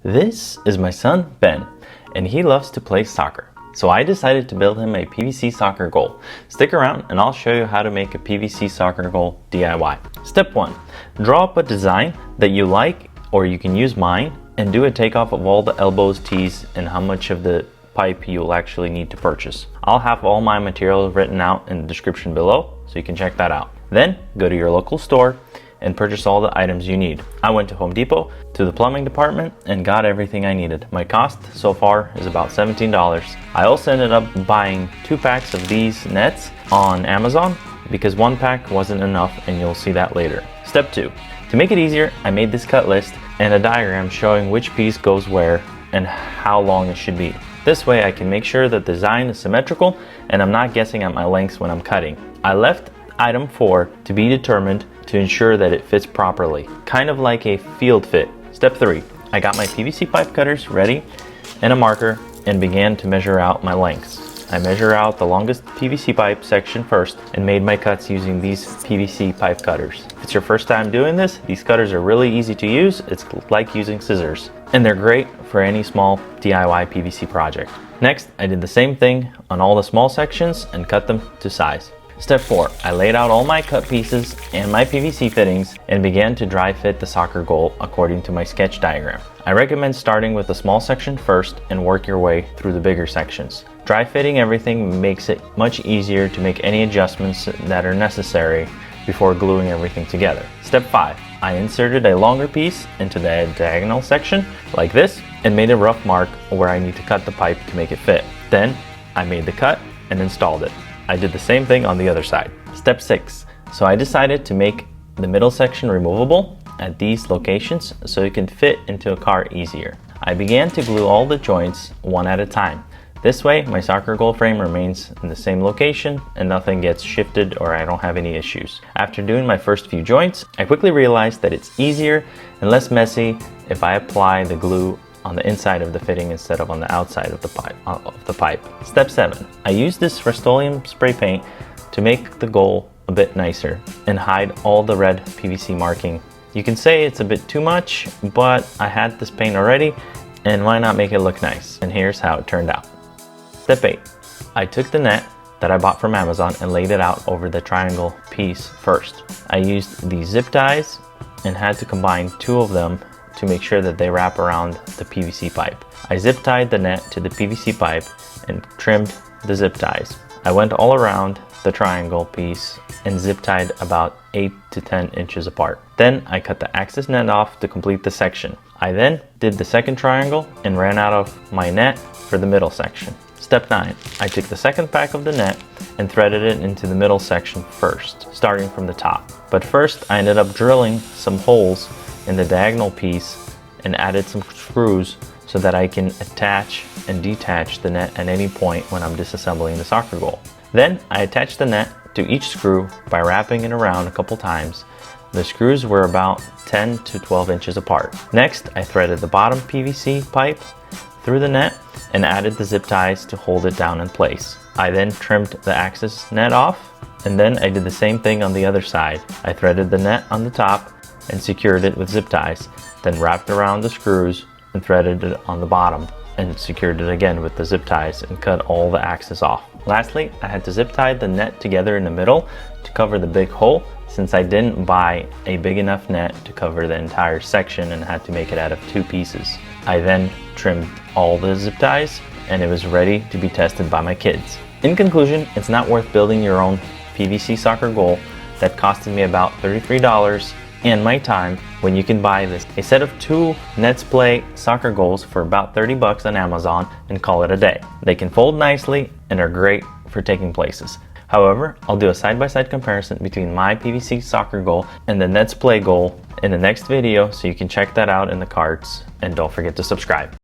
This is my son, Ben, and he loves to play soccer. So I decided to build him a PVC soccer goal. Stick around and I'll show you how to make a PVC soccer goal DIY. Step 1. Draw up a design that you like, or you can use mine, and do a takeoff of all the elbows, tees, and how much of the pipe you'll actually need to purchase. I'll have all my material written out in the description below, so you can check that out. Then go to your local store and purchase all the items you need. I went to Home Depot, to the plumbing department, and got everything I needed. My cost so far is about $17. I also ended up buying 2 packs of these nets on Amazon because 1 pack wasn't enough, and you'll see that later. Step 2. To make it easier, I made this cut list and a diagram showing which piece goes where and how long it should be. This way I can make sure that the design is symmetrical and I'm not guessing at my lengths when I'm cutting. I left item 4 to be determined to ensure that it fits properly, kind of like a field fit. Step 3. I got my PVC pipe cutters ready and a marker and began to measure out my lengths. I measure out the longest PVC pipe section first and made my cuts using these PVC pipe cutters. If it's your first time doing this, these cutters are really easy to use. It's like using scissors, and they're great for any small DIY PVC project. Next, I did the same thing on all the small sections and cut them to size. Step 4. I laid out all my cut pieces and my PVC fittings and began to dry fit the soccer goal according to my sketch diagram. I recommend starting with the small section first and work your way through the bigger sections. Dry fitting everything makes it much easier to make any adjustments that are necessary before gluing everything together. Step 5. I inserted a longer piece into the diagonal section like this and made a rough mark where I need to cut the pipe to make it fit. Then I made the cut and installed it. I did the same thing on the other side. Step 6. So I decided to make the middle section removable at these locations so it can fit into a car easier. I began to glue all the joints one at a time. This way my soccer goal frame remains in the same location and nothing gets shifted or I don't have any issues. After doing my first few joints, I quickly realized that it's easier and less messy if I apply the glue on the inside of the fitting instead of on the outside of the pipe. Step 7. I used this Rust-Oleum spray paint to make the goal a bit nicer and hide all the red PVC marking. You can say it's a bit too much, but I had this paint already, and why not make it look nice? And here's how it turned out. Step 8. I took the net that I bought from Amazon and laid it out over the triangle piece first. I used these zip ties and had to combine 2 of them to make sure that they wrap around the PVC pipe. I zip tied the net to the PVC pipe and trimmed the zip ties. I went all around the triangle piece and zip tied about 8 to 10 inches apart. Then I cut the access net off to complete the section. I then did the second triangle and ran out of my net for the middle section. Step 9. I took the second pack of the net and threaded it into the middle section first, starting from the top. But first I ended up drilling some holes in the diagonal piece and added some screws so that I can attach and detach the net at any point when I'm disassembling the soccer goal. Then I attached the net to each screw by wrapping it around a couple times. The screws were about 10 to 12 inches apart. Next, I threaded the bottom PVC pipe through the net and added the zip ties to hold it down in place. I then trimmed the access net off, and then I did the same thing on the other side. I threaded the net on the top and secured it with zip ties, then wrapped around the screws and threaded it on the bottom and secured it again with the zip ties and cut all the access off. Lastly, I had to zip tie the net together in the middle to cover the big hole, since I didn't buy a big enough net to cover the entire section and had to make it out of 2 pieces. I then trimmed all the zip ties and it was ready to be tested by my kids. In conclusion, it's not worth building your own PVC soccer goal that costed me about $33 and my time when you can buy a set of 2 Netsplay soccer goals for about 30 bucks on Amazon and call it a day. They can fold nicely and are great for taking places. However, I'll do a side-by-side comparison between my PVC soccer goal and the Netsplay goal in the next video, so you can check that out in the cards, and don't forget to subscribe.